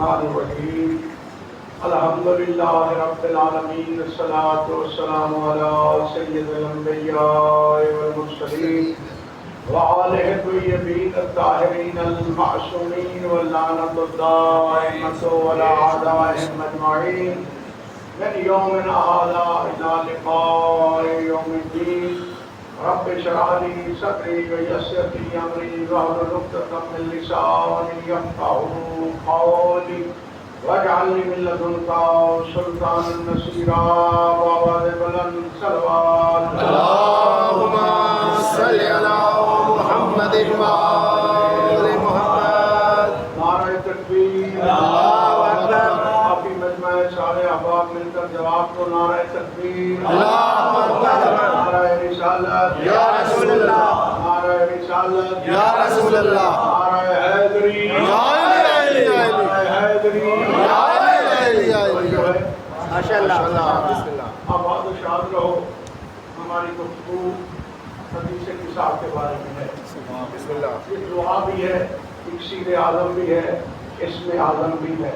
الرحمن الرحیم الحمد للہ رب العالمین الصلاۃ والسلام علی سید الانبیاء والمرسلین وآلہ الطیبین الطاہرین المعصومین واللعنۃ الدائمۃ علی اعدائہم اجمعین من یومنا ھذا الی لقاء یوم الدین رب اشرح لی صدری ویسر لی امری واحلل عقدۃ من لسانی یفقهوا قولی واجعل لی من لدنک سلطانا نصیرا وآواز بلند صلوات اللہم صل علی محمد وآل محمد. نعرہ تکبیر اللہ اکبر. کافی مجمع سارے احباب مل کر جواب کو نعرہ تکبیر اللہ اکبر. نعرہ رسالت یا رسول اللہ. نعرہ رسالت یا رسول اللہ. نعرہ حیدری یا علی نعرہ حیدری ماشاء اللہ. بسم اللہ. اب آد و شاد رہو. ہماری گفتگو حدیث نساء کے بارے میں ہے. بسم اللہ. یہ دعا بھی ہے، اکسیر اعظم بھی ہے، اسم اعظم بھی ہے.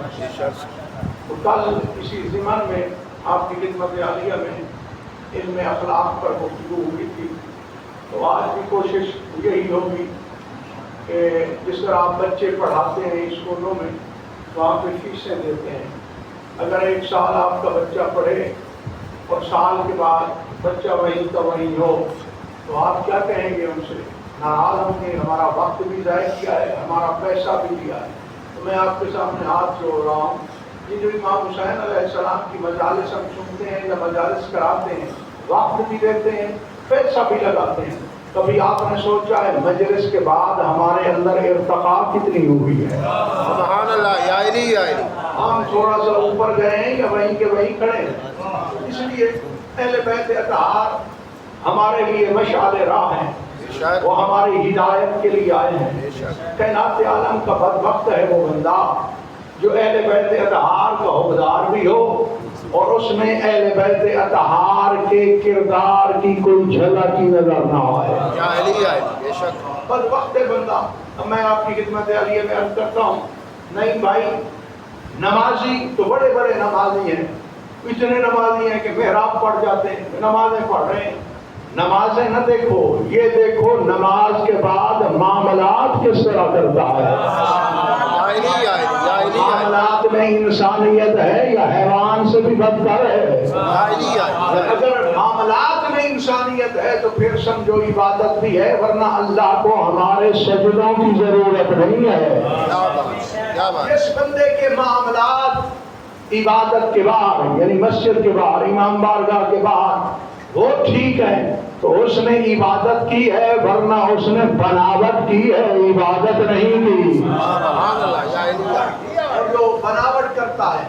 تو کل اسی ضمن میں آپ کی خدمت عالیہ میں علم اخلاق پر گفتگو ہوئی تھی. تو آج بھی کوشش یہی ہوگی کہ جس طرح آپ بچے پڑھاتے ہیں اسکولوں میں تو آپ پہ فیسیں دیتے ہیں. اگر ایک سال آپ کا بچہ پڑھے اور سال کے بعد بچہ وہیں کا وہیں ہو تو آپ کیا کہیں گے؟ ان سے ناراض ہوں گے. ہمارا وقت بھی ضائع کیا ہے، ہمارا پیسہ بھی دیا ہے. تو میں آپ کے سامنے ہاتھ جوڑ رہا ہوں. یہ جو امام حسین علیہ السلام کی مجالس ہم سنتے ہیں یا مجالس کراتے ہیں، وقت بھی دیتے ہیں، پیسہ بھی لگاتے ہیں. کبھی آپ نے سوچا ہے مجلس کے بعد ہمارے اندر ارتقاء کتنی ہوئی ہے؟ سبحان اللہ. یا علی یا علی. ہم تھوڑا سا اوپر گئے ہیں یا وہیں کے وہیں کھڑے ہیں؟ اس لیے اہل بیت اطہار ہمارے لیے مشعل راہ ہیں. وہ ہماری ہدایت کے لیے آئے ہیں. کائنات عالم کا بدبخت ہے وہ بندہ جو اہل بیت اطہار کا حقدار بھی ہو اور اس میں اہل بیت اطہار کے کردار کی کوئی جھلک کی نظر نہ آئے. یا علی یا علی. بے شک. بدبخت ہے بندہ. اب میں آپ کی خدمت عالیہ میں عرض کرتا ہوں، نہیں بھائی، نمازی تو بڑے بڑے نمازی ہیں، اتنے نمازی ہیں کہ محراب پڑھ جاتے ہیں، نمازیں پڑھ رہے ہیں. نمازیں نہ دیکھو، یہ دیکھو نماز کے بعد معاملات کس طرح کرتا ہے. معاملات میں انسانیت ہے یا حیوان سے بھی بدتر ہے؟ اگر معاملات میں انسانیت ہے تو پھر سمجھو عبادت بھی ہے، ورنہ اللہ کو ہمارے سجدوں کی ضرورت نہیں ہے. جس بندے کے معاملات عبادت کے باہر یعنی مسجد کے باہر، امام بارگاہ کے باہر وہ ٹھیک ہے تو اس نے عبادت کی ہے، ورنہ اس نے بناوٹ کی ہے، عبادت نہیں کی. اور جو بناوٹ کرتا ہے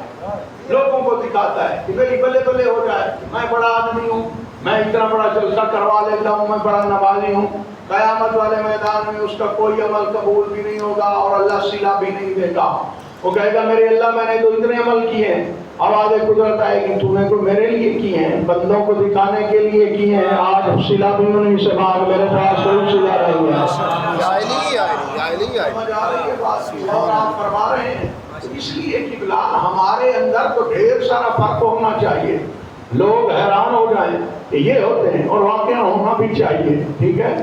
لوگوں کو دکھاتا ہے کہ میری بلے بلے ہو جائے، میں بڑا آدمی ہوں، میں اتنا بڑا جلسہ کروا لیتا ہوں، میں بڑا نمازی ہوں، قیامت والے میدان میں اس کا کوئی عمل قبول بھی نہیں ہوگا اور اللہ صلہ بھی نہیں دے گا. وہ کہے گا میرے اللہ میں نے تو اتنے عمل کیے ہیں. آواز قدرت آئے گی تو نے تو میرے لیے کیے ہیں، بندوں کو دکھانے کے لیے کیے ہیں. آج صلہ بھی انہیں سے مانگ، میرے پاس کوئی صلہ نہیں ہے. سمجھ آ رہی ہے بات؟ اور آپ فرما رہے ہیں اس لیے کہ بلال ہمارے اندر تو ڈھیر سارا فرق ہونا چاہیے. لوگ حیران ہو جائیں کہ یہ ہوتے ہیں اور واقعہ ہونا بھی چاہیے. ٹھیک ہے،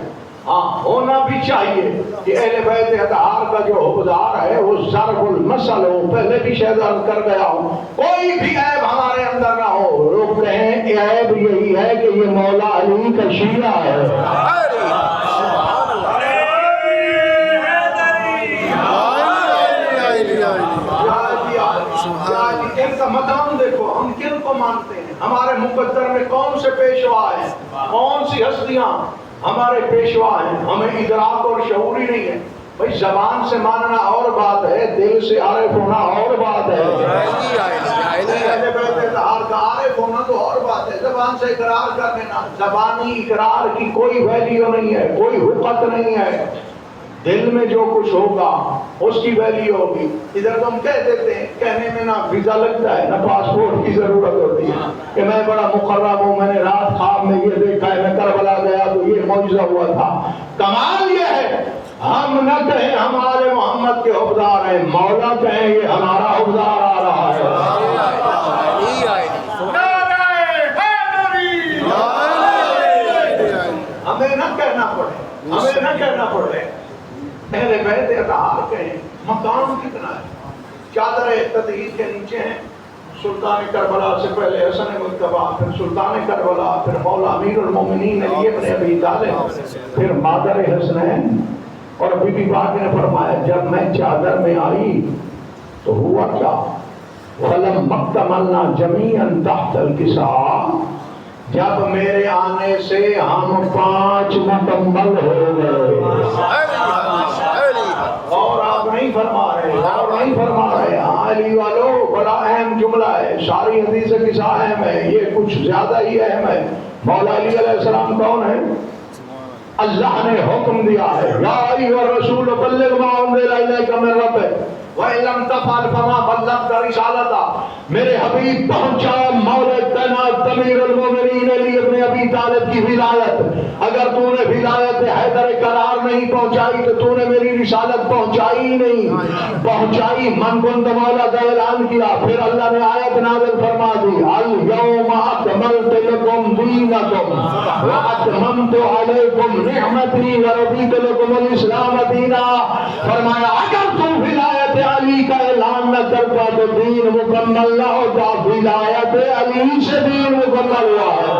ہاں ہونا بھی چاہیے کہ اہل بیت اطہار کا جو حقدار ہے وہ ضرب المثل ہو. پہلے بھی شاید عرض کر گیا ہوں، کوئی بھی عیب ہمارے اندر نہ ہو. لوگ کہیں عیب یہی ہے کہ یہ مولا علی کا شیعہ ہے. ان کا مقام دیکھو، ہم کن کو مانتے ہیں؟ ہمارے مقدر میں کون سے پیشوا ہیں، کون سی ہستیاں ہمارے پیشوا ہیں؟ ہمیں ادراک اور شعور ہی نہیں ہے. بھائی زبان سے ماننا اور بات ہے، دل سے عارف ہونا اور بات ہے. اہل بیت اطہار کا عارف ہونا تو اور بات ہے، زبان سے اقرار کر لینا. زبانی اقرار کی کوئی ویلیو نہیں ہے، کوئی حقت نہیں ہے. دل میں جو کچھ ہوگا اس کی ویلیو ہوگی. ادھر تو ہم کہہ دیتے ہیں، کہنے میں نہ ویزا لگتا ہے نہ پاسپورٹ کی ضرورت ہوتی ہے کہ میں بڑا مقرب ہوں، میں نے رات خواب میں یہ دیکھا ہے، میں کربلا گیا تو یہ معجزہ ہوا تھا. کمال یہ ہے ہم نہ کہیں ہمارے محمد کے حبدار ہیں، مولا کہیں یہ ہمارا حبدار آ رہا ہے۔ ہمیں نہ کہنا پڑے، ہمیں نہ کہنا پڑے، پہلے بیت اطہار کہیں۔ مقام کتنا ہے، چادر تطہیر کے نیچے ہیں سلطان کربلا سے پہلے حسن مجتبیٰ، پھر سلطان کربلا، پھر مولا امیر المومنین علی ابن ابی طالب، پھر مادر حسنین۔ اور بی بی پاک نے فرمایا جب میں چادر میں آئی تو ہوا کیا؟ فَلَمْ مَكْتَمَلْنَا جَمِيعًا تَحْتَ الْكِسَاءِ، جب میرے آنے سے ہم 5 مکمل ہو گئے۔ اور آپ نہیں فرما رہے، اور نہیں فرما رہے۔ علی والو بڑا اہم جملہ ہے، ساری حدیث قصہ اہم ہے، یہ کچھ زیادہ ہی اہم ہے۔ مولا علی علیہ السلام کون ہے؟ اللہ نے حکم دیا ہے یا ایھا الرسول بلغ ما انزل الیک من ربک وَإِن لَمْ تَفْعَلْ فَمَا بَلَّغْتَ رِسَالَتَهُ، میرے حبیب پہنچا مولا کائنات امیر المومنین علی ابن ابی طالب کی ولایت۔ اگر تو نے ولایت حیدر قرار نہیں پہنچائی تو تو نے میری رسالت پہنچائی ہی نہیں۔ پہنچائی من کنت مولا کا اعلان کیا، پھر اللہ نے آیت نازل فرما دی اليوم اکملت لکم دینکم واتممت علیکم نعمتی ورضیت لکم الاسلام دینا۔ فرمایا اگر تم ولایت علی کا اعلان نہ کرتا تو دین مکمل نہ ہوتا، ولایت علی سے دین مکمل ہوا ہے۔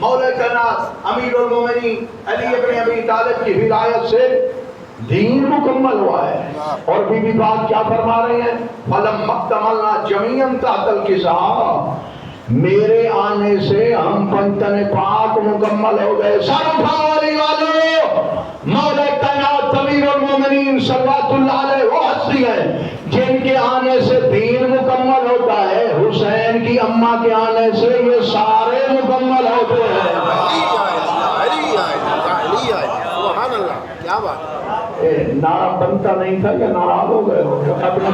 مولا کائنات امیر المومنین علی ابن ابی طالب کی ولایت سے دین مکمل ہوا ہے۔ اور بی بی پاک کیا فرما رہے ہیں؟ فَلَمْ مَكْتَمَلْنَا جَمِيعًا تَحْتَ الْكِسَاءِ، میرے آنے سے ہم پنجتن پاک مکمل ہو گئے۔ سر اٹھاؤ علی والو، مولا کائنات امیر المومنین صلوات اللہ علیہ وہ ہستی ہے جن کے آنے سے دین مکمل ہوتا ہے۔ حسین کی اماں کے آنے سے یہ سارے مکمل ہوتے ہیں۔ سبحان اللہ، کیا بات ہے۔ نعرہ بنتا نہیں تھا کہ ناراض ہو گئے ہو اپنے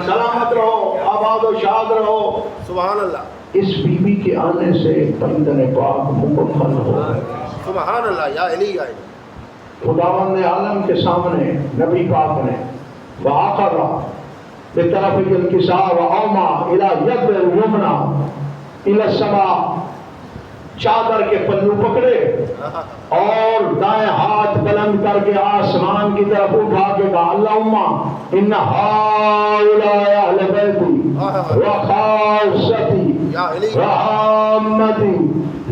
سلامت رہو، آباد و شاد رہو۔ سبحان اللہ، اس بی بی کے آنے سے بندن پاک مکمل ہو گئے۔ سبحان اللہ، یا علی یا علی۔ خداوند عالم کے سامنے نبی پاک نے وآخر بطرف الکساء وأومى إلى يد اليمنى إلى السماء، چادر کے پلو پکڑے اور دائیں ہاتھ بلند کر کے آسمان کی طرف اٹھا کے کہا اللہم ان ہؤلاء اہل بیتی وخاصتی وعامتی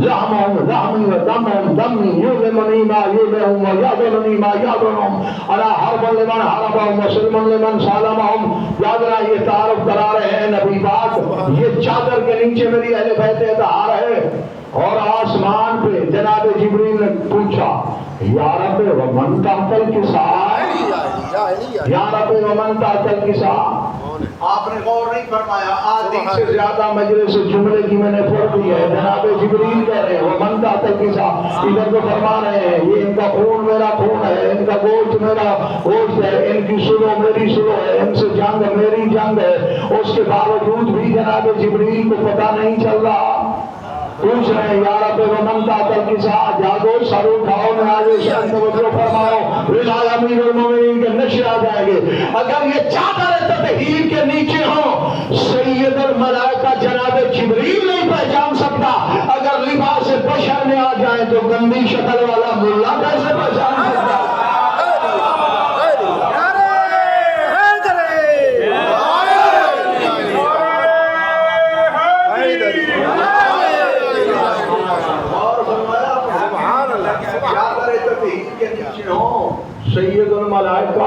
لحمهم لحمی ودمهم دمی یظلمنی ما یظلمهم ویعدلنی ما یعدلهم انا حربا لمن حربهم وسلما لمن سالمهم۔ یاد رہا یہ تعارف کرا رہے ہیں نبی پاک، یہ چادر کے نیچے میری اہل بیت اطہار ہے۔ اور آسمان پہ جناب جبریل نے پوچھا یا رب ومن تحت الکساء، یا رب ومن تحت الکساء۔ آپ نے غور نہیں فرمایا، آدھی سے زیادہ مجلس جملے کی میں نے پڑھ دی ہے۔ جناب جبریل کہہ رہے ہیں ومن تحت الکساء، ادھر تو فرما رہے ہیں یہ ان کا خون میرا خون ہے، ان کا گوشت میرا گوشت ہے، ان کی سلو میری سلو ہے، ان سے جنگ میری جنگ ہے۔ اس کے باوجود بھی جناب جبریل کو پتہ نہیں چل رہا۔ پوچھ رہے ہیں یا رب ومن تحت الکساء، جاگو سر اٹھاؤ نماز شان توجہ فرماؤ، ولایت امیر المومنین کے نشے آ جائیں گے۔ اگر یہ چادر تطہیر کے نیچے ہوں سید الملائکہ جناب جبریل نہیں پہچان سکتا، اگر لباس بشر میں آ جائیں تو گندی شکل والا ملا کیسے پہچان سکتا؟ سید الملائکہ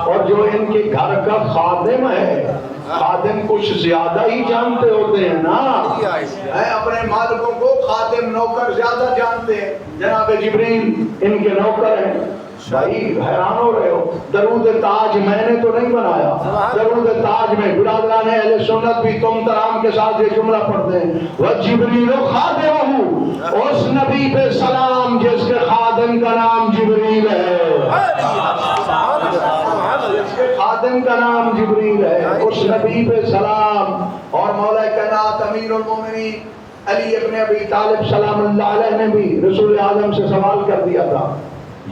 اور جو ان کے گھر کا خادم ہے، خادم کچھ زیادہ ہی جانتے ہوتے ہیں نا، اپنے مالکوں کو خادم نوکر زیادہ جانتے ہیں۔ جناب جبریل ان کے نوکر ہیں، بھائی حیران ہو رہے ہو، درود تاج میں نے تو نہیں بنایا. درود تاج میں برادران اہل سنت بھی تم ترام کے ساتھ یہ جملہ پڑھتے ہیں، وجبریل خادمہ، اس نبی پہ سلام جس کے خادم کا نام جبریل ہے، جس کے خادم کا نام جبریل ہے، اس نبی پہ سلام. اور مولا کائنات امیر المومنین علی ابن ابی طالب سلام اللہ علیہ نے بھی رسول اعظم سے سوال کر دیا تھا،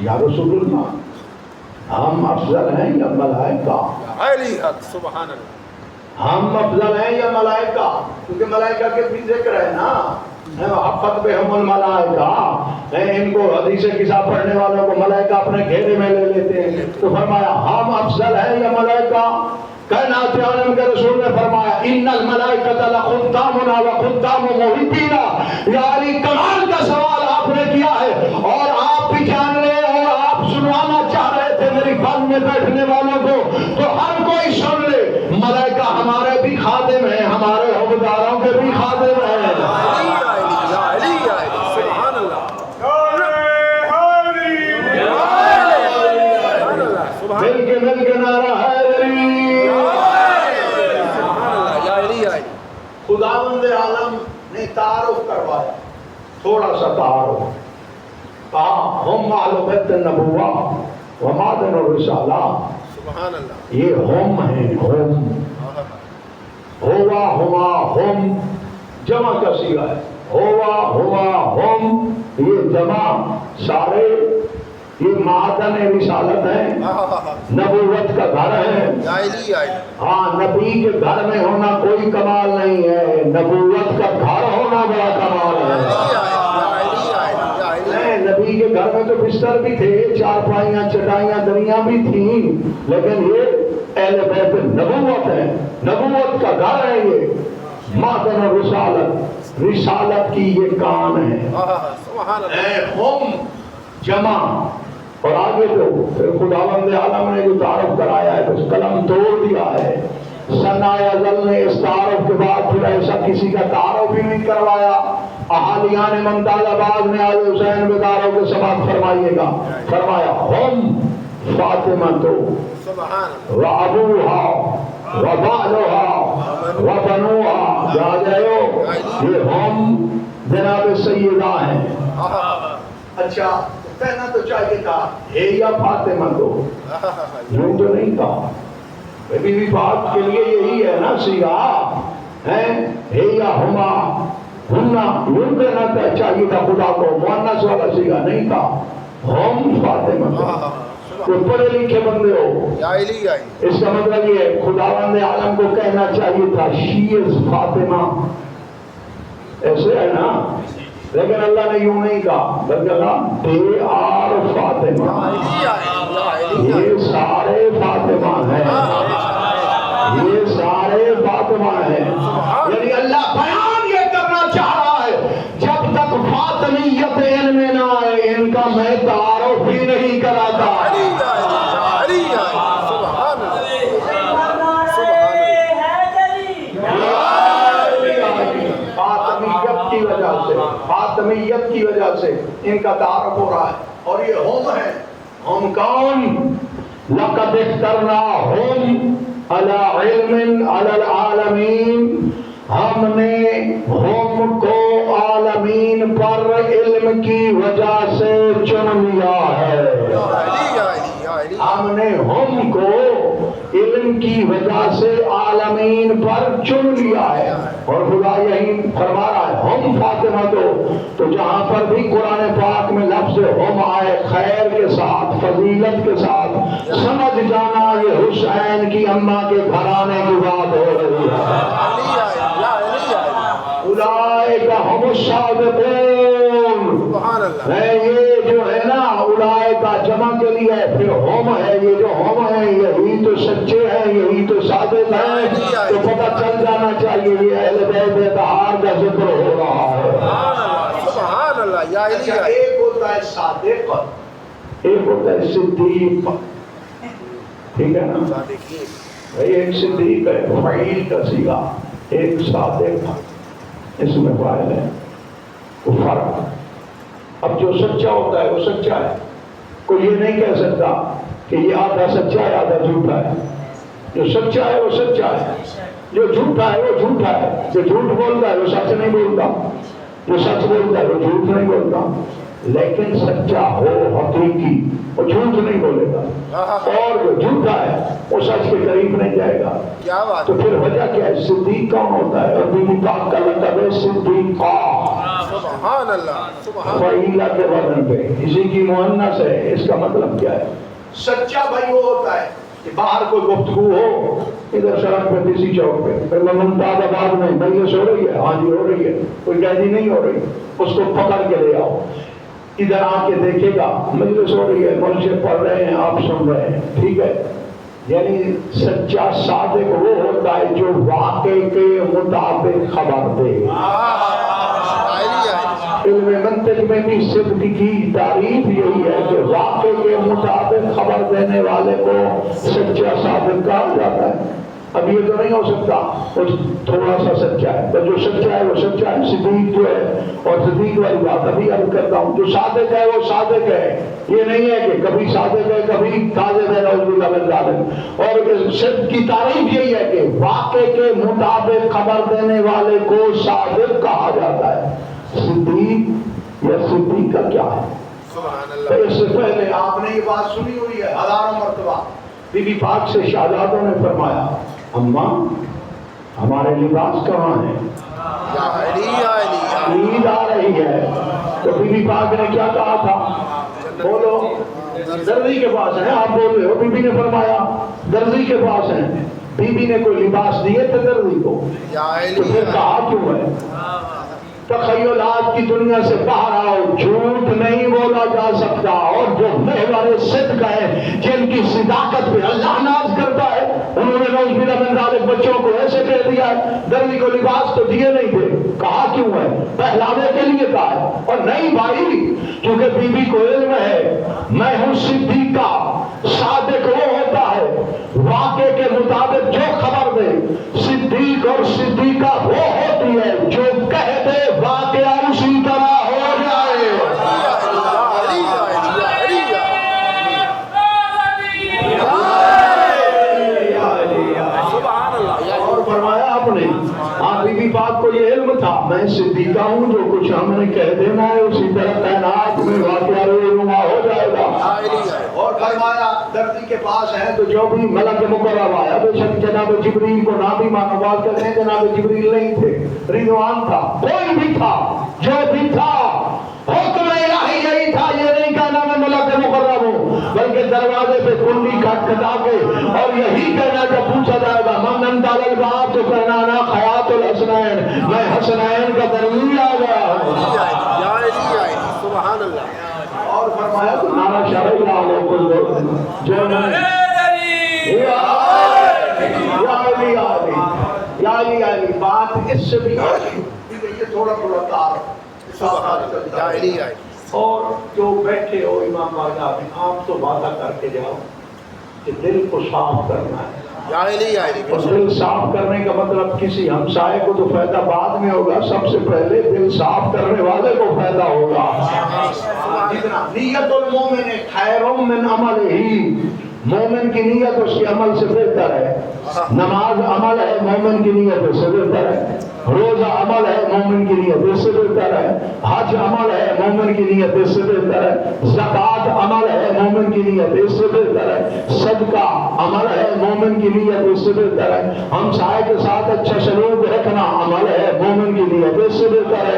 یا رسول اللہ ہم افضل ہیں یا ملائکہ؟ سبحان اللہ. ہم افضل ہیں یا ملائکہ؟ کیونکہ ملائکہ کے بھی ذکر ہے نا، محبت بہم الملائکہ، ان کو حدیث قصہ پڑھنے والوں کو ملائکہ اپنے گھیرے میں لے لیتے ہیں. تو فرمایا ہم افضل ہیں یا ملائکہ؟ کائنات عالم کے رسول نے فرمایا ان الملائکۃ لخدامنا وخدام محبینا. یا علی کمال کا سوال آپ نے کیا ہے، اور آپ بھی جان لیں اور آپ سنوانا چاہ رہے تھے میری بات میں بیٹھنے والوں کو، تو ہر کوئی سن لے، ملائکہ ہمارے بھی خادم ہیں، ہمارے حواداروں کے بھی خادم ہیں. مل کے نعرہ حیدری. خداوند عالم نے تعارف کروایا، تھوڑا سا تعارف، کہا ہم اہل بیت النبوہ و معدن الرسالہ. سبحان اللہ. یہ ہم ہیں، ہم ہوا ہما ہم جمع کا صیغہ ہے، ہوا ہما ہم یہ جمع سارے، یہ معدن رسالت ہے، نبوت کا گھر ہے. ہاں نبی کے گھر میں ہونا کوئی کمال نہیں ہے، نبوت کا گھر ہونا بڑا کمال ہے. نبی کے گھر میں تو بستر بھی تھے، چارپائیاں چٹائیاں دریاں بھی تھیں، لیکن یہ اہل بیت نبوت ہے، نبوت کا گھر ہے. یہ معدن رسالت، رسالت کی یہ کان ہے. ہم جمع. اور آگے تو پھر خداوند عالم نے جو تعارف کرایا ہے اس قلم توڑ دیا ہے. ثنا ازل نے اس تعارف کے بعد پھر ایسا کسی کا تعارف ہی نہیں کروایا. احالیان ممتاز آباد میں آل حسین بیداروں کے سماعت فرمائیے گا، فرمایا ہم فاطمہ تو و ابوہا و بالوہا و بنوہا. یاد رہو یہ ہم جناب سیدہ ہیں. اچھا کہنا تو چاہیے تھا ہے یا فاطمہ تو، یوں تو نہیں تھا. بی بی پاک کے لیے یہی ہے نا صیغہ، ہے یا ہما ہننا، یوں کہنا چاہیے تھا خدا کو، مؤنث والا صیغہ نہیں تھا. ہم فاطمہ تو. تو پڑھے لکھے بندے ہو، اس کا مطلب یہ ہے خداوند عالم کو کہنا چاہیے تھا شی از فاطمہ، ایسے ہے نا. لیکن اللہ نے یوں نہیں کہا، بلکہ کہا دے آر فاطمہ، یہ سارے فاطمہ ہیں، یہ سارے فاطمہ ہیں. یعنی اللہ بیان یہ کرنا چاہ رہا ہے جب تک فاطمیت ان میں نہ آئے ان کا میں تعارف بھی نہیں کراتا. فاطمیت کی وجہ سے ان کا تعارف ہو رہا ہے. اور یہ ہم ہیں، ہم کون؟ لقد اخترناہم علی علم علی العالمین، ہم نے ہم کو عالمین پر علم کی وجہ سے چن لیا ہے. ہم نے ہم کو علم کی وجہ سے عالمین پر چن لیا ہے. اور خدا یہی فرما رہا ہے ہم فاطمہ تو جہاں پر بھی قرآن پاک میں لفظ ہم آئے خیر کے ساتھ فضیلت کے ساتھ سمجھ جانا یہ حسین کی اماں کے گھرانے کی بات ہو رہی ہے. اولئک هم الصادقون. یہ جو ہے نا اولئک جمع کے لیے پھر ہم ہے، یہ جو ہم ہیں یہی تو سچے ہیں، یہی تو صادق ہیں. تو پتہ چل جانا چاہیے یہ اہل بیت اطہار کا ذکر ہو رہا ہے. سبحان اللہ. اچھا ایک ہوتا ہے صادق، ایک ہوتا ہے صدیق، ٹھیک ہے نا. ایک صدیق ہے فعیل کا صیغہ، ایک صادق اس میں فاعل ہے. وہ فرق. اب جو سچا ہوتا ہے وہ سچا ہے، کوئی یہ نہیں کہہ سکتا کہ یہ آدھا سچا ہے آدھا جھوٹا ہے. جو سچا ہے وہ سچا ہے, جو جھوٹا ہے وہ جھوٹا ہے. جو جھوٹ بولتا ہے وہ سچ نہیں بولتا, جو سچ بولتا ہے وہ جھوٹ نہیں بولتا. لیکن سچا ہو حقیقی وہ جھوٹ نہیں بولے گا, اور جو جھوٹا ہے وہ سچ کے قریب نہیں جائے گا. کیا بات. تو پھر وجہ کیا ہے؟ صدیق کون ہوتا ہے؟ اور بی بی پاک کا لقب ہے صدیقہ. سبحان اللہ, سبحان فعیلہ کے وزن پہ اسی کی مؤنث ہے. اس کا مطلب کیا ہے؟ سچا بھائی وہ ہوتا ہے کہ باہر کوئی گفتگو ہو, ادھر سڑک پہ کسی چوک پہ ممتاز آباد میں مجلس ہو رہی ہے, ہاں جی ہو رہی ہے, کوئی قیدی نہیں ہو رہی, اس کو پکڑ کے لے آؤ, ادھر آ کے دیکھے گا مجلس ہو رہی ہے, منشے پڑھ رہے ہیں, آپ سن رہے ہیں, ٹھیک ہے. یعنی سچا صادق وہ ہوتا ہے جو واقعے کے مطابق خبر دے. علم منطق میں بھی صدق کی تعریف یہی ہے کہ واقعے کے مطابق خبر دینے والے کو سچا صادق کہا جاتا ہے. اب یہ تو نہیں ہو سکتا تھوڑا سا سچا ہے, پر جو سچا ہے وہ سچا ہے. صدیق جو ہے, اور صدیق والی بات ابھی عرض کرتا ہوں, جو صادق ہے وہ صادق ہے. یہ نہیں ہے کہ کبھی صادق ہے کبھی کاذب ہے, نعوذ باللہ من ذالک. اور صدق کی تعریف یہی ہے کہ واقعے کے مطابق خبر دینے والے کو صادق کہا جاتا ہے. صدیق یا صدیق کا کیا ہے؟ تو اس سے پہلے آپ نے یہ بات سنی ہوئی ہے ہزاروں مرتبہ. بی بی پاک سے شہزادوں نے فرمایا, اماں ہمارے لباس کہاں ہیں؟ عید آ رہی ہے. تو بی بی پاک نے کیا کہا تھا؟ بولو. درزی کے پاس ہیں. آپ بول رہے ہو. بی بی نے فرمایا درزی کے پاس ہیں. بی بی نے کوئی لباس دیے تھے درزی کو؟ تو پھر کہا کیوں ہے؟ تخیلات کی دنیا سے باہر آؤ. جھوٹ نہیں بولا جا سکتا, اور جو محور صدق ہے, جن کی صداقت پہ اللہ ناز کرتا ہے, انہوں نے نعوذ باللہ من ذالک بچوں کو ایسے کہہ دیا ہے. درزی کو لباس تو دیے نہیں تھے. کہا کیوں ہے؟ پہلاوے کے لیے کہا ہے. اور نہیں بھائی, کیونکہ بی بی کو علم ہے میں ہوں صدیقہ. صادق وہ ہوتا ہے واقعے کے مطابق جو خبر دے. صدیق اور صدیقہ وہ ہوتی ہے جو کہہ دے واقعہ اسی طرح ہو جائے. اور فرمایا آپ نے, آپ بی بی پاک کو یہ علم تھا میں صدیقہ ہوں, جو کچھ ہم نے کہہ دینا ہے اسی طرح کائنات میں واقعہ رونما ہو جائے گا. اور فرمایا درزی کے پاس ہے تو جو بھی ملک مقرب آیا, بے شک جناب جبریل کو نہ بھی مانو, بات کرتے ہیں جناب جبریل نہیں تھے, رضوان تھا, کوئی بھی تھا, جو بھی تھا حکم الہی یہی تھا. یہ نہیں کہنا میں ملک مقرب ہوں, بلکہ دروازے پہ کنڈی کھٹکھٹا کے اور یہی کہنا جب پوچھا جائے گا من دال الباب, تو کہنا نا خیات الحسنین, میں حسنین کا درمیل آ گیا ہوں. سبحان اللہ. اور فرمایا تو نارا شرعی آلوں کو جو یا علی بات اس سے بھی یہ تھوڑا تھوڑا تار. اور جو بیٹھے ہو امام باجا میں, آپ تو وعدہ کر کے جاؤ کہ دل کو صاف کرنا ہے. اور دل صاف کرنے کا مطلب کسی ہمسائے کو تو فائدہ بعد میں ہوگا, سب سے پہلے دل صاف کرنے والے کو فائدہ ہوگا. نیت المومن خیر من عملہ, مومن کی نیت اس کے عمل سے بہتر ہے. نماز عمل ہے, مومن کی نیت اس سے بہتر ہے. روزہ عمل ہے, مومن کی نیت اس سے بہتر ہے. حج عمل ہے, مومن کی نیت اس سے بہتر ہے. زکوٰۃ عمل ہے, مومن کی نیت اس سے بہتر ہے. صدقہ عمل ہے, مومن کی نیت اس سے بہتر ہے. ہمسائے کے ساتھ اچھا سلوک رکھنا عمل ہے, مومن کی نیت اس سے بہتر ہے.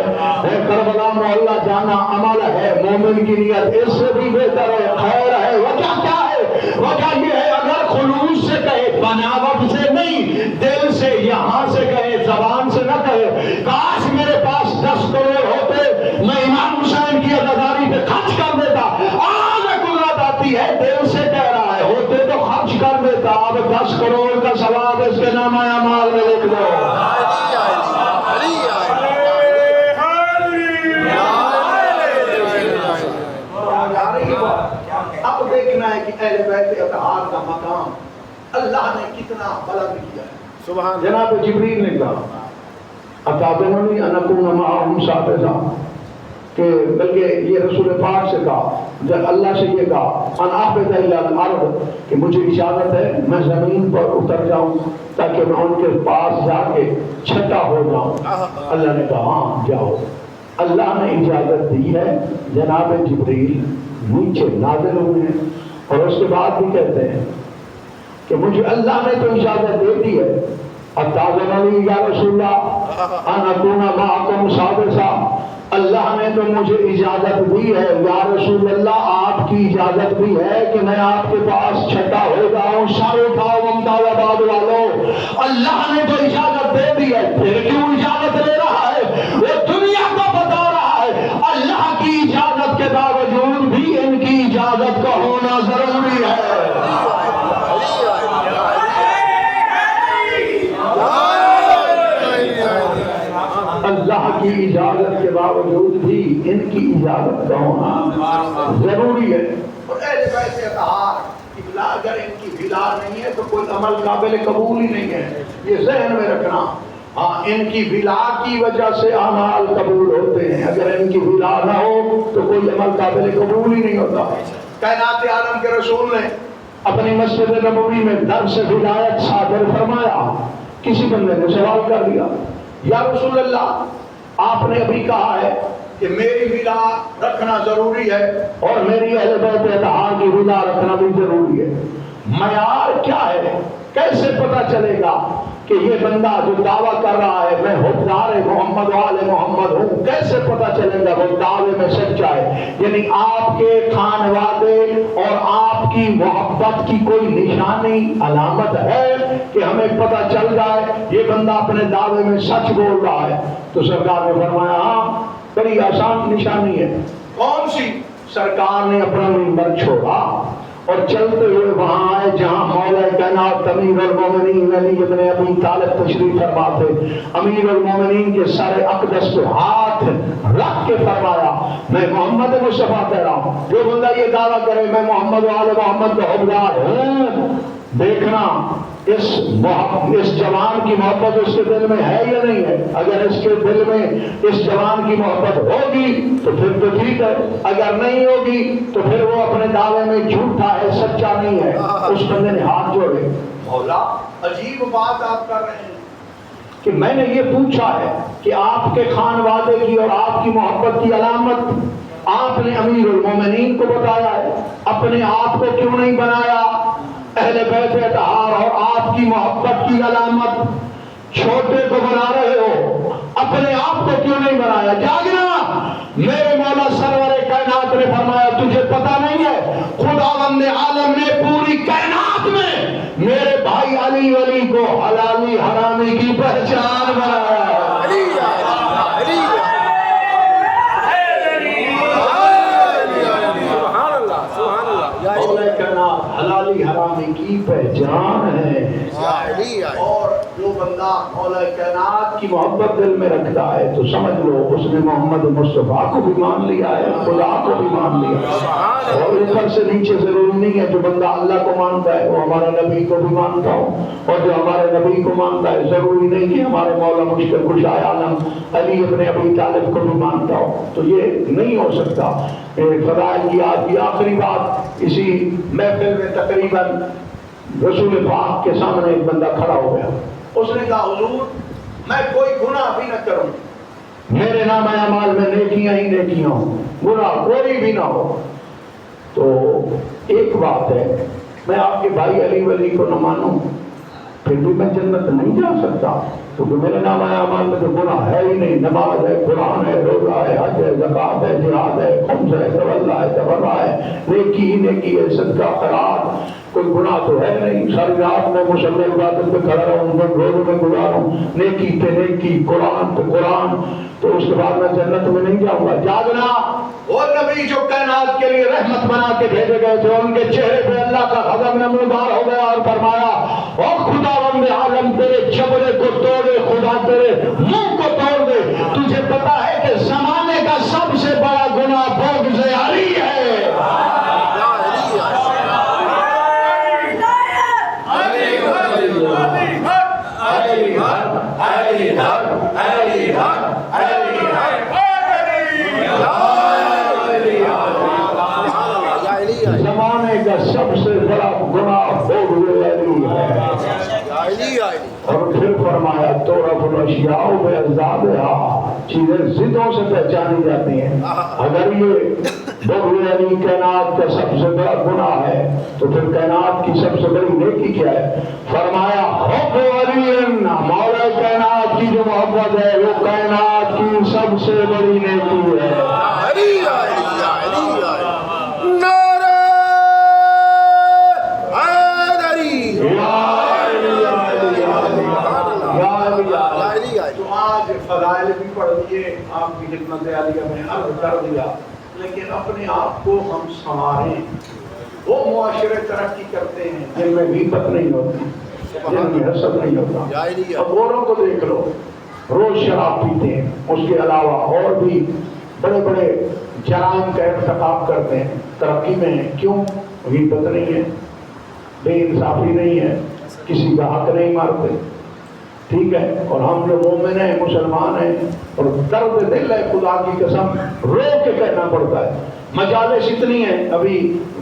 کربلا محلہ جانا عمل ہے, مومن کی نیت اس سے بھی بہتر ہے, خیر ہے. وجہ کیا ہے؟ وجہ یہ ہے اگر خلوص سے کہے, بناوٹ سے نہیں, دل سے, یہاں سے کہے, زبان سے نہ کہے کاش میرے پاس 10 کروڑ ہوتے میں امام حسین کی عزاداری پہ خرچ کر دیتا. آج قدرت آتی ہے, دل سے کہہ رہا ہے, ہوتے تو خرچ کر دیتا. اب 10 کروڑ کا ثواب اس کے نام اعمال میں لکھ دو. اب دیکھنا ہے کہ اہل بیت اطہار کا مقام اللہ نے کتنا بلند کیا ہے. سبحان. جناب جبریل نے کہا اتعلمونی ان اکون معهم سابقا, کہ بلکہ یہ رسول پاک سے کہا، جب اللہ سے یہ کہا ان اعبد الی الارض کہ مجھے اجازت ہے میں زمین پر اتر جاؤں تاکہ میں ان کے پاس جا کے چھٹا ہو جاؤں۔ اللہ نے کہا ہاں جاؤ۔ اللہ نے اجازت دی ہے، جناب جبریل نیچے نازل ہوئے ہیں اور اس کے بعد بھی کہتے ہیں کہ مجھے اللہ نے تو اجازت دے دی ہے، اتاذن علی یا رسول اللہ ان اکون معکم سادسا، اللہ نے تو مجھے اجازت دی ہے یا رسول اللہ آپ کی اجازت بھی ہے کہ میں آپ کے پاس چھٹا ہو جاؤں۔ سر اٹھاؤ ممتاز آباد والوں، اللہ نے تو اجازت دے دی ہے، پھر کیوں اجازت لے رہا ہے؟ وہ دنیا کو بتا رہا ہے اللہ کی اجازت کے باوجود بھی ان کی اجازت کا ہونا ضروری ہے۔ اللہ کی اجازت کے باوجود بھی ان کی اجازت کا ہونا ضروری ہے۔ اور اہل بیت اطہار کی بلا اگر ان کی بلا نہیں ہے تو کوئی عمل قابل قبول ہی نہیں ہے، یہ ذہن میں رکھنا۔ ہاں ان کی بلا کی وجہ سے اعمال قبول ہوتے ہیں، اگر ان کی بلا نہ ہو تو کوئی عمل قابل قبول ہی نہیں ہوتا۔ کائنات عالم کے رسول نے اپنی مسجد نبوی میں درس ہدایت صادر فرمایا، کسی بندے نے سوال کر دیا یا رسول اللہ آپ نے ابھی کہا ہے کہ میری ولا رکھنا ضروری ہے اور میری اہل بیت اطہار کی ولا رکھنا بھی ضروری ہے، معیار کیا ہے؟ کیسے پتہ چلے گا کہ یہ بندہ جو دعویٰ کر رہا ہے میں حبدار محمد و آل محمد ہوں، کیسے پتہ چلے گا وہ دعوے میں سچا ہے؟ یعنی آپ کے خانوادے اور آپ کی محبت کی کوئی نشانی علامت ہے کہ ہمیں پتہ چل جائے یہ بندہ اپنے دعوے میں سچ بول رہا ہے؟ تو سرکار نے فرمایا ہاں بڑی آسان نشانی ہے۔ کون سی؟ سرکار نے اپنا منبر چھوڑا اور چلتے ہوئے وہاں آئے جہاں مولا کائنات امیر المومنین علی ابن ابی طالب تشریف فرما تھے۔ امیر المومنین کے سر اقدس پہ ہاتھ رکھ کے فرمایا میں محمد مصطفیٰ کہہ رہا ہوں، جو بندہ یہ دعویٰ کرے میں محمد و آل محمد کا حبدار ہوں، دیکھنا اس جوان کی محبت اس کے دل میں ہے یا نہیں ہے؟ اگر اس کے دل میں اس جوان کی محبت ہوگی تو پھر تو ٹھیک ہے، اگر نہیں ہوگی تو پھر وہ اپنے دعوے میں جھوٹا ہے، سچا نہیں ہے۔ اس بندے نے ہاتھ جوڑے، مولا عجیب بات آپ کر رہے ہیں کہ میں نے یہ پوچھا ہے کہ آپ کے خانوادے کی اور آپ کی محبت کی علامت آپ نے امیر المومنین کو بتایا ہے، اپنے آپ کو کیوں نہیں بنایا اہل بیت اطہار اور آپ کی محبت کی علامت؟ چھوٹے کو بنا رہے ہو، اپنے آپ کو کیوں نہیں بنایا؟ جاگنا، میرے مولا سرور کائنات نے فرمایا تجھے پتا نہیں ہے خداوند عالم نے پوری کائنات میں میرے بھائی علی ولی کو حلالی حرامی کی پہچان بنایا ہے۔ حلالی حرامی کی پہچان ہے، اور جو بندہ مولا کائنات کی محبت دل میں رکھتا ہے تو سمجھ لو اس نے محمد مصطفیٰ کو بھی مان لیا ہے، خدا کو بھی مان لیا ہے۔ اور اوپر سے نیچے ضروری نہیں ہے جو بندہ اللہ کو مانتا ہے وہ ہمارے نبی کو بھی مانتا ہو، اور جو ہمارے نبی کو مانتا ہے ضروری نہیں کہ ہمارے مولا مشکل کشا عالم علی ابن ابی طالب کو بھی مانتا ہو۔ تو یہ نہیں ہو سکتا۔ فضائل کی آج کی آخری بات، اسی محفل میں تقریباً رسول پاک کے سامنے ایک بندہ کھڑا ہو گیا، اس نے کہا حضور میں کوئی گناہ بھی نہ کروں، میرے نام اعمال میں نیکیاں ہی نیکیاں ہوں، گناہ کوئی بھی نہ ہو۔ تو ایک بات ہے، میں آپ کے بھائی علی ولی کو نہ مانوں پھر بھی میں جنت نہیں جا سکتا، کیونکہ میرے نام اعمال میں تو گناہ ہے ہی نہیں، نماز ہے، قرآن ہے، روزہ ہے، حج ہے، زکوٰۃ ہے، جہاد ہے، خمس ہے، تولا ہے، تبرع ہے، نیکی ہی نیکی ہے، صدقہ خیرات، کوئی گناہ تو ہے نہیں۔ ساری رات میں مصلی عبادت پہ کھڑا رہوں، روزوں میں گزاروں، نیکی پہ نیکی، قرآن پہ قرآن، تو اس کے بعد میں جنت میں نہیں جاؤں گا۔ جاگنا، وہ نبی جو کائنات کے لیے رحمت بنا کے بھیجے گئے تھے ان کے چہرے پہ اللہ کا غضب نمودار ہو گیا اور فرمایا اور خداوند عالم تیرے چمڑے کو توڑے، خدا تیرے منہ کو توڑ دے، تجھے پتا ہے کہ زمانے کا سب سے بڑا گناہ بغض علی ہے۔ علی حق، علی حق، علی حق، علی حق، اور پھر فرمایا تعرف الاشیاء بأضدادہا، چیزیں ضدوں سے پہچانی جاتی ہیں. اگر یہ بغض علی کائنات کا سب سے بڑا گناہ ہے تو پھر کائنات کی سب سے بڑی نیکی کیا ہے؟ فرمایا حب علی، مولا کائنات کی جو محبت ہے وہ کائنات کی سب سے بڑی نیکی ہے. علی علی علی نعرہ حیدری. تو آج فضائل بھی پڑھ دیے، آپ کی خدمت عالیہ میں عرض کر دیا، لیکن اپنے آپ کو ہم سنواریں. وہ معاشرے ترقی کرتے ہیں جن میں غیبت نہیں ہوتی، جن میں حسد نہیں ہوتا. اب اوروں کو دیکھ لو، روز شراب پیتے ہیں، اس کے علاوہ اور بھی بڑے بڑے جرائم کا ارتکاب کرتے ہیں، ترقی میں ہیں. کیوں؟ غیبت نہیں ہے، بے انصافی نہیں ہے، کسی کا حق نہیں مارتے. ٹھیک ہے، اور ہم جو مومن ہیں، مسلمان ہیں، اور درد دل ہے، خدا کی قسم رو کے کہنا پڑتا ہے. مجالس اتنی ہیں، ابھی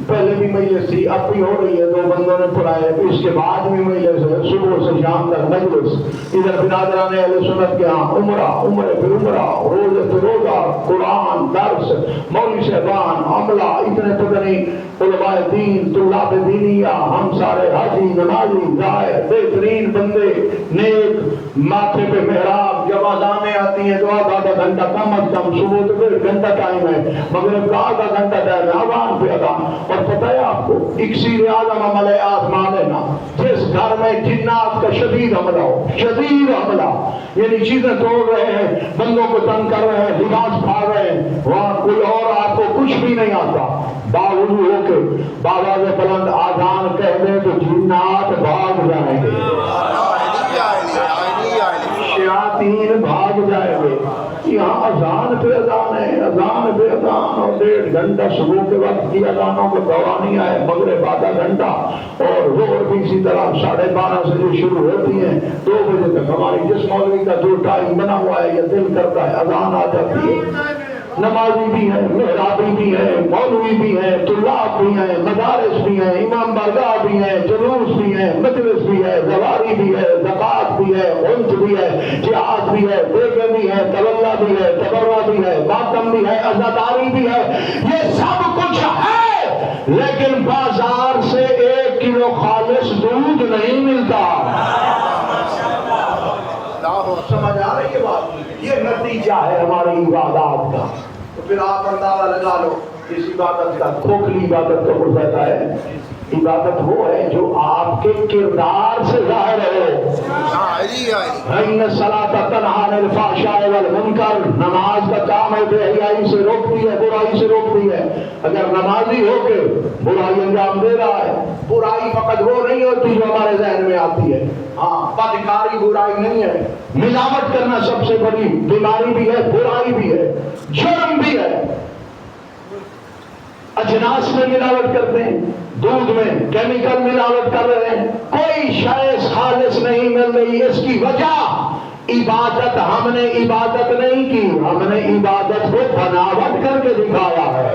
پہلے بھی مجلس تھی، اب بھی ہو رہی ہے، 2 بندوں نے پڑھائے، اس کے بعد بھی مجلس ہے، صبح سے شام تک مجلس. ادھر برادران اہل سنت کے ہاں عمرہ پہ عمرہ، روزے پہ روزہ، قرآن درس، مولوی صاحبان، عملہ، اتنے پتہ نہیں علماء دین، طلاب دینیہ، ہم سارے حاجی نمازی ظاہر بہترین بندے نیک، ماتھے پہ محراب. جب اذانیں آتی ہیں تو آدھا گھنٹہ کم از کم، صبح تو 1.5 گھنٹہ ٹائم ہے، مغرب کا آدھا گھنٹہ ٹائم ہے، اذان پہ اذان. اور پتہ ہے آپ کو اکسیر اعظم عمل آزمان ہے نا، جس گھر میں جنات کا شدید حملہ ہو، شدید حملہ، یعنی چیزیں توڑ رہے ہیں، بندوں کو تنگ کر رہے ہیں، لباس پھاڑ رہے ہیں، وہاں کوئی اور آپ کو کچھ بھی نہیں آتا، باوضو ہو کے باواز بلند آذان کہہ دیں تو جنات بھاگ جائیں گے، شیاطین بھاگ جائیں گے. یہاں اذان پہ اذان ہے، اذان پہ اذان، اور 1.5 گھنٹہ صبح کے وقت کی اذانوں کو دوانی ہے، مغرب آدھا گھنٹہ، اور ظہر بھی اسی طرح 12:30 سے جو شروع ہوتی ہیں 2 بجے تک. ہماری جس مولوی کا جو ٹائم بنا ہوا ہے یا دل کرتا ہے اذان آ جاتی ہے. نمازی بھی ہیں، محرابی بھی ہیں، مولوی بھی ہیں، طلاب بھی ہیں، مدارس بھی ہیں، امام بارگاہ بھی ہیں، جلوس بھی ہیں، مجلس بھی ہے، زواری بھی ہے، زکات بھی ہے، خمس بھی ہے، جہاد بھی ہے، بیگے بھی ہے، تولا بھی ہے، تبرع بھی ہے، ماتم بھی ہے، عزاداری بھی ہے. یہ سب کچھ ہے، لیکن بازار سے 1 کلو خالص دودھ نہیں ملتا. سمجھ آ رہی ہے بات؟ یہ نتیجہ ہے ہماری عبادات کا. تو پھر آپ اندازہ لگا لو اس عبادت کا، کھوکھلی عبادت کا کوئی فائدہ ہے؟ عبادت وہ ہے جو آپ کے کردار سے ظاہر ہو. الصلاۃ تنہی عن الفحشاء والمنکر، نماز کا کام ہے بے حیائی سے روکتی ہے، برائی سے روکتی ہے. اگر نمازی ہو کے برائی انجام دے رہا ہے، برائی فقط وہ نہیں ہوتی جو ہمارے ذہن میں آتی ہے، ہاں بدکاری برائی نہیں ہے، ملاوٹ کرنا سب سے بڑی بیماری بھی ہے، برائی بھی ہے، جرم بھی ہے. اجناس میں ملاوٹ کرتے ہیں، دودھ میں کیمیکل ملاوٹ کر رہے ہیں، کوئی شے خالص نہیں مل رہی. اس کی وجہ عبادت، ہم نے عبادت نہیں کی، ہم نے عبادت کو بناوٹ کر کے دکھایا ہے.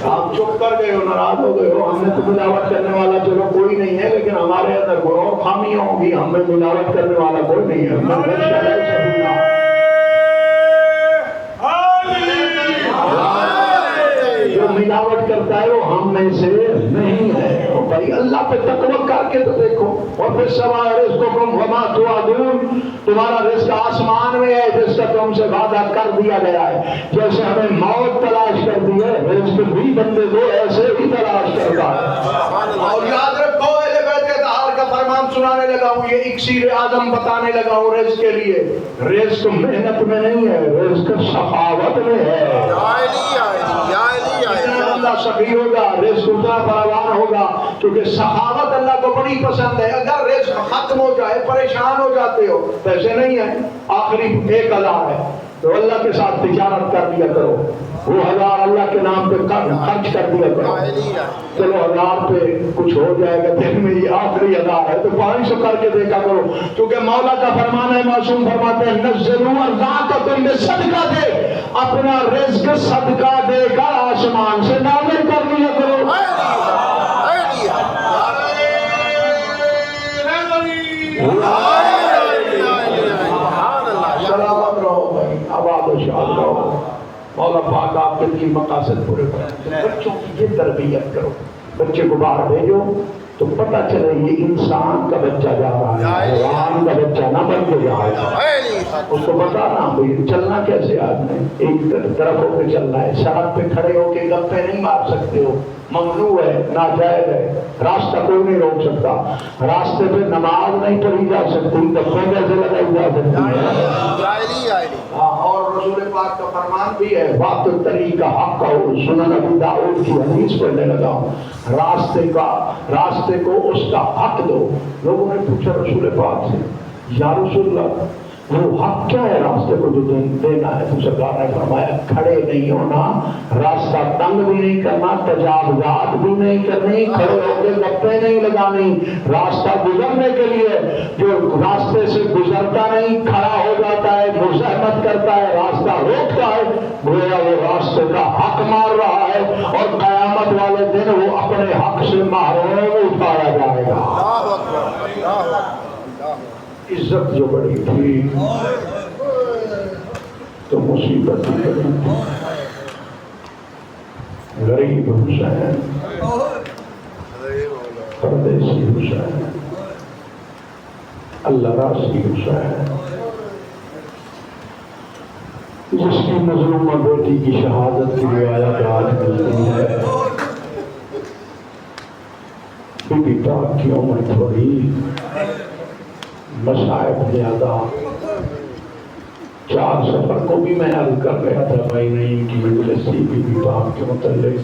آپ چپ کر گئے ہو، ناراض ہو گئے ہو. ہم نے تو ملاوٹ کرنے والا چلو کوئی نہیں ہے، لیکن ہمارے اندر کوئی اور خامیاں ہوں گی. ہم میں ملاوٹ کرنے والا کوئی نہیں ہے. جو ملاوٹ کرتا ہے وہ ہم میں سے نہیں ہے. بھائی اللہ پہ تقوی کر کے تو دیکھو. اور پھر سوا رزقکم وما توعدون، تمہارا رزق آسمان میں ہے جس کا تم سے وعدہ کر دیا گیا ہے. جیسے ہمیں موت تلاش کر دی ہے، رزق بھی بندے کو ایسے ہی تلاش کرتا ہے. اور یاد رکھو اہل بیت اطہار کا فرمان سنانے لگا ہوں، یہ اکسیر اعظم بتانے لگا ہوں رزق کے لیے. رزق محنت میں نہیں ہے، رزق سخاوت میں ہے. اللہ سخی ہوگا، رزق اتنا فراوان ہوگا، کیونکہ سخاوت اللہ کو بڑی پسند ہے. اگر رزق ختم ہو جائے، پریشان ہو جاتے ہو، پیسے نہیں ہیں، آخری 1000 ہے تو اللہ کے ساتھ تجارت کر دیا کرو. وہ 1000 اللہ کے نام پہ خرچ کر دیا کرو. چلو 1000 پہ کچھ ہو جائے گا، دن میں یہ آخری 1000 ہے تو 500 کر کے دیکھا کرو. کیونکہ مولا کا فرمان ہے، معصوم فرماتے ہیں نزلوا ارزاقکم صدقہ دے، اپنا رزق صدقہ دے کر آسمان سے نازل کر دیا کرو. مولا پاک آپ کے 3 مقاصد پورے کریں. بچوں کی یہ تربیت کرو. بچے کو باہر بھیجو تو پتہ چلے یہ انسان کا بچہ جا رہا ہے، حیوان کا بچہ نہ بن کے جا رہا ہے. اس کو بتانا بھائی چلنا کیسے آدمی ایک طرف ہو کے چلنا ہے. سڑک پہ کھڑے ہو کے گپے نہیں مار سکتے ہو، ممنوع ہے، ناجائز ہے. راستہ کوئی نہیں روک سکتا. راستے پہ نماز نہیں پڑھی جا سکتی، گپے کیسے لگائی جا سکتی ہے. اور رسول پاک کا فرمان بھی ہے وقت طریقہ حق کا ہو. سنن ابی داؤد کی حدیث پڑھنے لگا ہوں، راستے کو اس کا حق دو. لوگوں نے پوچھا رسول پاک سے یا رسول اللہ وہ حق کیا ہے راستے کو جو دینا ہے؟ تو سرکار نے فرمایا کھڑے نہیں ہونا، راستہ تنگ بھی نہیں کرنا، تجاوزات بھی نہیں کرنی، کھڑے ہو کے گپے نہیں لگانی. راستہ گزرنے کے لیے جو راستے سے گزرتا نہیں کھڑا ہو جاتا ہے، مزاحمت کرتا ہے، راستہ روکتا ہے، گویا وہ راستے کا حق مار رہا ہے اور قیامت والے دن وہ اپنے حق سے محروم اٹھایا جائے گا. عزت جو بڑی تھی تو مصیبت بھی بڑی تھی. غریب حسین، پردیسی حسین، اللہ راسی حسین، جس کی مظلومہ بیٹی کی شہادت کی روایت آج ملتی ہے. بی بی پاک کی عمر تھوڑی، مصائب زیادہ. 4 سفر کو بھی میں عرض کر رہا تھا بھائی نہیں کی مجلس تھی بی بی پاک کے متعلق،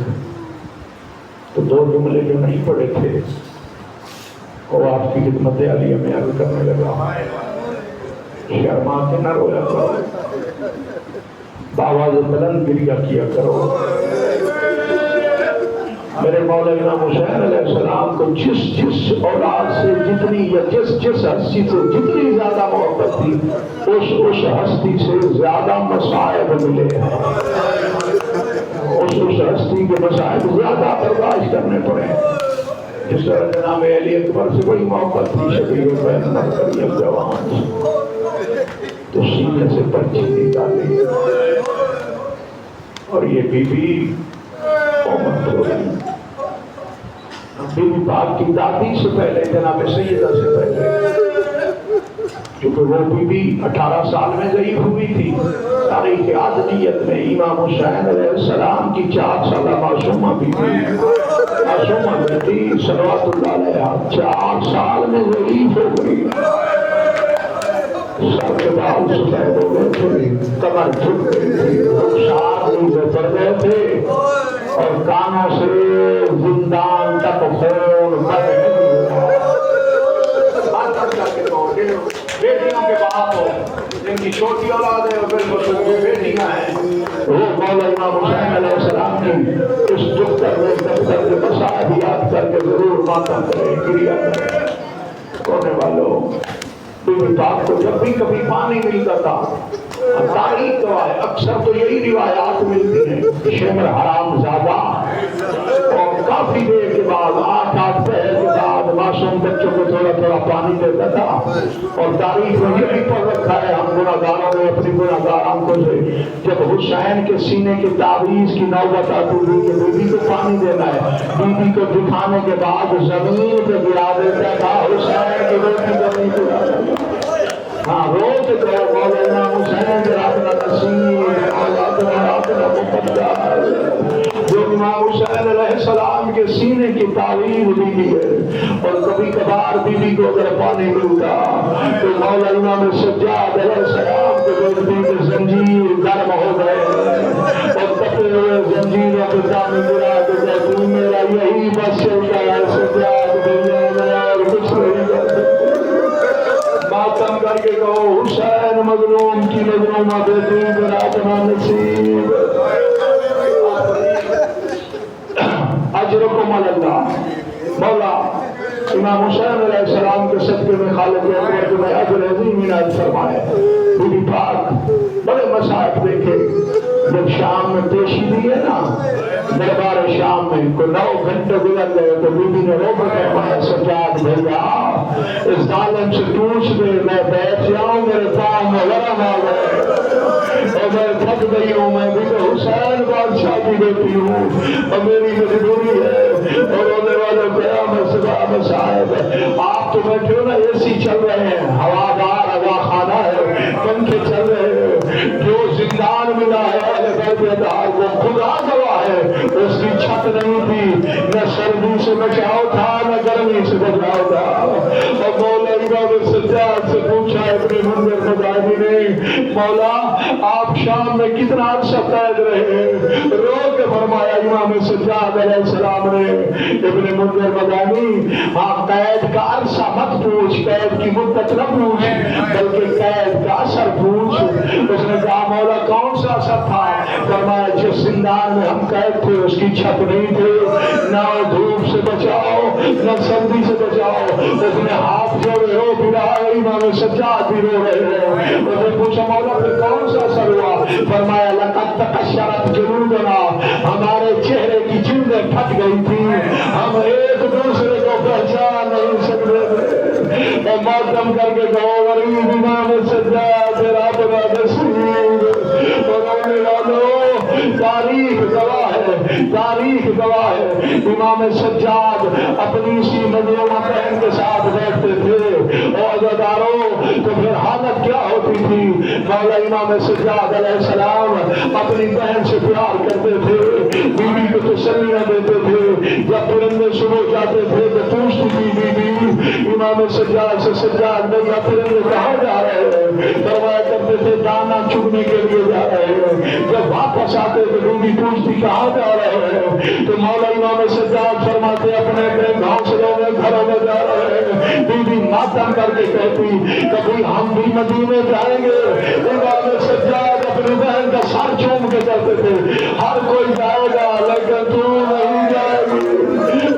تو 2 جملے جو نہیں پڑے تھے وہ آپ کی خدمت عالیہ میں عرض کرنے لگا. شرما کے نہ رویا کرو، باواز بلند گریا کیا کرو. میرے مولا امام حسین علیہ السلام کو جس اولاد سے جتنی یا جس ہستی سے جتنی زیادہ محبت تھی اس ہستی سے زیادہ مصائب ملے ہیں. اس ہستی کے مصائب زیادہ برداشت کرنے پڑے. جس طرح جناب علی اکبر سے بڑی محبت تھی شبیر البین مرکزی جوان تو سینے سے پرچی نکالی. اور یہ بی بی بی بی پاک کی دادی سے پہلے جناب سیدہ سے پہلے، کیونکہ وہ بی بی 18 سال میں ضعیف ہوئی تھی. تاریخ عدلیت میں امام حسین علیہ السلام کی 4 سالہ معصومہ بی بی، معصومہ بیٹی صلوات اللہ علیہ 4 سال میں ضعیف ہو گئی. سر کے بال سفید ہو گئے تھے، کمر جھک گئی تھی، رخسار نیچے پڑ گئے تھے اور کانوں سے زندان تک خون بہ رہا. بیٹیوں کے باپ ہو جن کی چھوٹی اولاد ہے اور بالکل بیٹیاں ہیں، وہ مولا امام حسین علیہ السلام کی اس دفتر میں دفتر کے مصائب یاد کر کے ضرور ماتم کرے، گریا کرے. کونے والوں بی بی پاک کو جب بھی کبھی پانی ملتا تھا، تاریخ گواہ ہے اکثر تو یہی روایات ملتی ہیں، شمر حرام زادہ اور کافی دیر کے بعد 8 پہر کے بعد معصوم بچوں کو تھوڑا تھوڑا پانی دیتا تھا. اور تاریخ میں یہ بھی پڑھ رکھا ہے ہم گناہگاروں نے اپنی گناہگار آنکھوں سے، جب حسین کے سینے کی تعویذ کی نوبت آتی تھی کہ بی بی کو پانی دینا ہے، بی بی کو دکھانے کے بعد زمین پہ گرا دیتا تھا حسین کی بیٹی زمین پہ گرا دیتا تھا. ہاں روز کہو مولانا حسین راتنا نصیب اولادنا راتنا مقدر. جو امام حسین علیہ السلام کے سینے کی تعویذ بھی دی ہے. اور کبھی کبھار بی بی کو اگر پانی ملتا تو مولا امام سجاد علیہ السلام کے بیٹی کے زنجیر گرم ہو گئے اور کپے ہوئے زنجیروں کے دامن گرا کے کہتے میرا یہی بس چلتا ہے سجاد دنیا میں اور کچھ نہیں کرتے. ماتم کر کے کہو حسین مظلوم کی مظلومہ بیٹی براتنا نصیب. اجرکم اللہ. مولا امام حسین علیہ السلام کے صدقے میں خالق اکبر تمہیں اجر عظیم عنایت فرمائے. بی بی پاک بڑے مصائب دیکھے. جب شام میں پیشی دی ہے نا دربار شام میں کو 9 گھنٹے گزر گئے تو بی بی نے رو کر فرمایا سجاد بھیا اس ظالم سے پوچھ دے میں بیٹھ جاؤں میرے پاؤں میں ورم آ گئے اور میں تھک گئی ہوں ہوں میں بھی تو حسین بادشاہ کی بیٹی ہوں اور میری مجبوری ہے. اور رونے والوں قیامت صبح صاحب آپ تو بیٹھے ہو نا اے سی چل رہے ہیں ہوادار ہوا خانہ ہے پنکھے چل رہے ہیں جو زندان ملا ہے وہ خدا گواہ ہے اس کی چھت نہیں تھی نہ سردی سے بچاؤ تھا نہ گرمی سے بچاؤ تھا. اور مولا امام سجاد سے پوچھا ابن منذر مدانی نے مولا آپ شام میں کتنا عرصہ قید رہے رو کے فرمایا امام سجاد علیہ السلام نے ابن منذر مدانی آپ قید کا عرصہ مت پوچھ قید کی مدت نہ پوچھ بلکہ قید کا اثر پوچھ. اس نے کہا مولا کون سا اثر تھا؟ فرمایا جس زندان میں ہم قید تھے اس کی چھت نہیں تھی نہ دھوپ سے بچاؤ نہ سردی سے بچاؤ. اس نے ہاتھ جوڑے رو بھی رہا ہے امام سجاد بھی رو رہے ہیں. اس نے پوچھا مولا پھر کون سا اثر ہوا؟ فرمایا لقد تقشرت جلودنا ہمارے چہرے کی جلدیں پھٹ گئی تھی ہم ایک دوسرے کو پہچان نہیں سکتے تھے. اور ماتم کر کے کہو غریب امام سجاد رب نصیب. اور رونے والوں تاریخ گواہ ہے تاریخ گواہ ہے امام سجاد اپنی سی مظلومہ بہن کے ساتھ بیٹھتے تھے اور عزاداروں تو پھر حالت کیا ہوتی تھی. مولا امام سجاد علیہ السلام اپنی بہن سے پیار کرتے تھے بیوی کو تسلیاں دیتے تھے. جب پرندے صبح جاتے تھے تو پوچھتی تھی بیوی امام سجاد سے سجاد نہیں پرندے کہاں جا رہے ہیں؟ فرمایا کرتے تھے دانا چگنے کے لیے جا رہے ہیں. جب واپس آتے تو بیوی پوچھتی کہاں جا رہے ہیں؟ تو مولا امام سجاد فرماتے اپنے اپنے گھونسلوں میں گھروں میں جا رہے ہیں. بیوی ماتم کر کے کہتی کبھی ہم بھی مدینے جائیں گے. امام سجاد اپنی بہن کا سر چوم کے کہتے تھے ہر کوئی جائے گا لیکن تو نہیں جائے گی.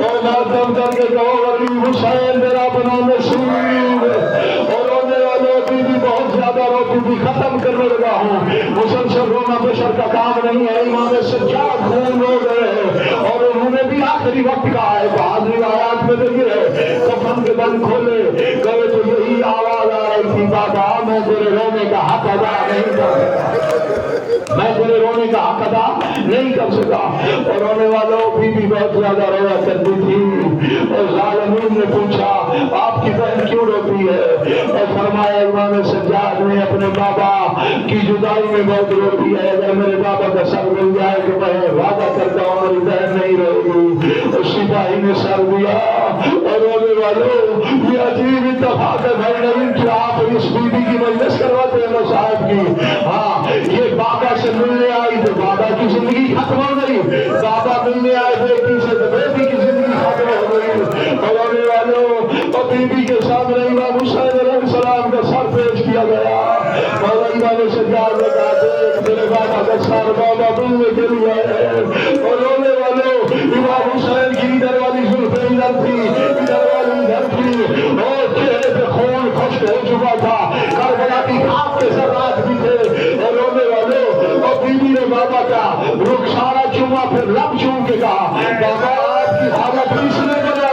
اور ماتم کر کے کہو غریب حسین میرا بنا نصیب. اور رونے والوں کی بھی بہت زیادہ روتی بھی ختم کرنے لگا ہوں. مسلسل رونا بشر کا کام نہیں ہے. امام سجاد خون ہو گئے ہیں اور انہوں نے بھی آخری وقت کہا ہے بہادری آیات میں دیکھیے کفن کے بند کھولے گئے تو یہی آواز آ رہی تھی بابا میں تیرے رونے کا حق ادا نہیں کر میں تیرے رونے کا حق ادا نہیں کر سکا. اور رونے والوں بھی بہت زیادہ رویا کرتی تھی. اور ظالمین نے پوچھا آپ کی بہن کیوں روتی ہے؟ اور فرمایا امام سجاد نے اپنے بابا کی جدائی میں بہت روتی ہے. اگر میرے بابا کا سر مل جائے تو میں وعدہ کرتا ہوں میری بہن نہیں رہے گی. اور سپاہی نے سر دیا. اور رونے والوں یہ عجیب اتفاق ہے بھائی نوین کہ آپ اس بیوی کی مجلس کرواتے ہیں صاحب کی. ہاں یہ بابا سے ملنے آئی تو بابا کی زندگی ختم ہو گئی. بابا ملنے آئے بیٹی سے تو بیٹی کی زندگی ختم ہو گئی. اور رونے والوں اور بیوی کے سامنے امام حسین علیہ السلام کا سر پیش کیا گیا. مولا امام سجاد نے کہا دیکھ میرے بابا کا سر بابا ملنے کے لیے ہے. اور رونے والوں امام حسین کی ادھر والی زلفیں ادھر تھی ادھر والی ادھر تھی اور چہرے پہ خون خشک ہو چکا تھا. کربلا کی خاک کے ذرات بھی تھے. اور رونے والوں اور بیوی نے بابا کا رخسارا چوما پھر لب چوم کے کہا بابا آپ کی حالت اس لیے بنا